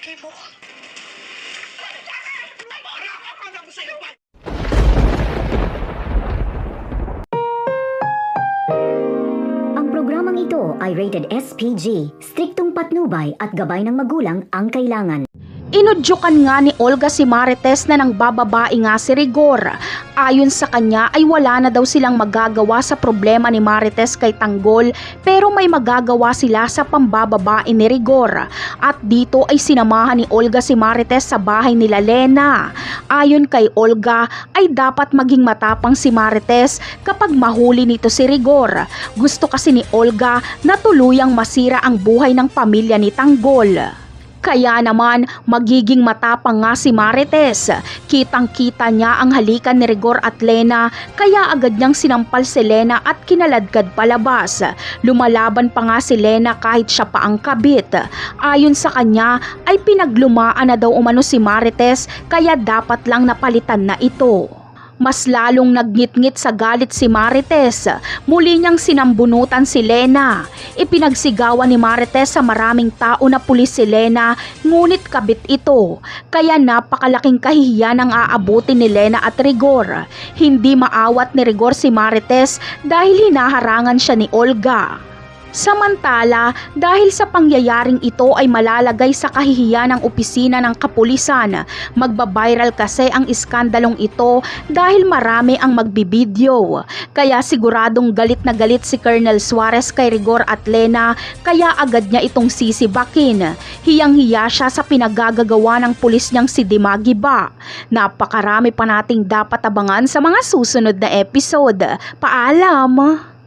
lalaki mo. Ang programang ito ay rated SPG, striktong patnubay at gabay ng magulang ang kailangan. Inudyukan nga ni Olga si Marites na nang bababae nga si Rigor. Ayon sa kanya ay wala na daw silang magagawa sa problema ni Marites kay Tanggol, pero may magagawa sila sa pambababae ni Rigor. At dito ay sinamahan ni Olga si Marites sa bahay nila Lena. Ayon kay Olga ay dapat maging matapang si Marites kapag mahuli nito si Rigor. Gusto kasi ni Olga na tuluyang masira ang buhay ng pamilya ni Tanggol. Kaya naman magiging matapang nga si Marites. Kitang-kita niya ang halikan ni Rigor at Lena, kaya agad niyang sinampal si Lena at kinaladkad palabas. Lumalaban pa nga si Lena kahit siya pa ang kabit. Ayon sa kanya ay pinaglumaan na daw umano si Marites, kaya dapat lang napalitan na ito. Mas lalong naggit-ngit sa galit si Marites. Muli niyang sinambunutan si Lena. Ipinagsigawan ni Marites sa maraming tao na pulis si Lena, ngunit kabit ito. Kaya napakalaking kahihiyan ang aabutin ni Lena at Rigor. Hindi maawat ni Rigor si Marites dahil hinaharangan siya ni Olga. Samantala, dahil sa pangyayaring ito ay malalagay sa kahihiyan ng opisina ng kapulisan. Magbabiral kasi ang iskandalong ito dahil marami ang magbibideo. Kaya siguradong galit na galit si Colonel Suarez kay Rigor at Lena, kaya agad niya itong sisibakin. Hiyang-hiya siya sa pinagagagawa ng pulis niyang si Dimagiba. Napakarami pa nating dapat abangan sa mga susunod na episode. Paalam!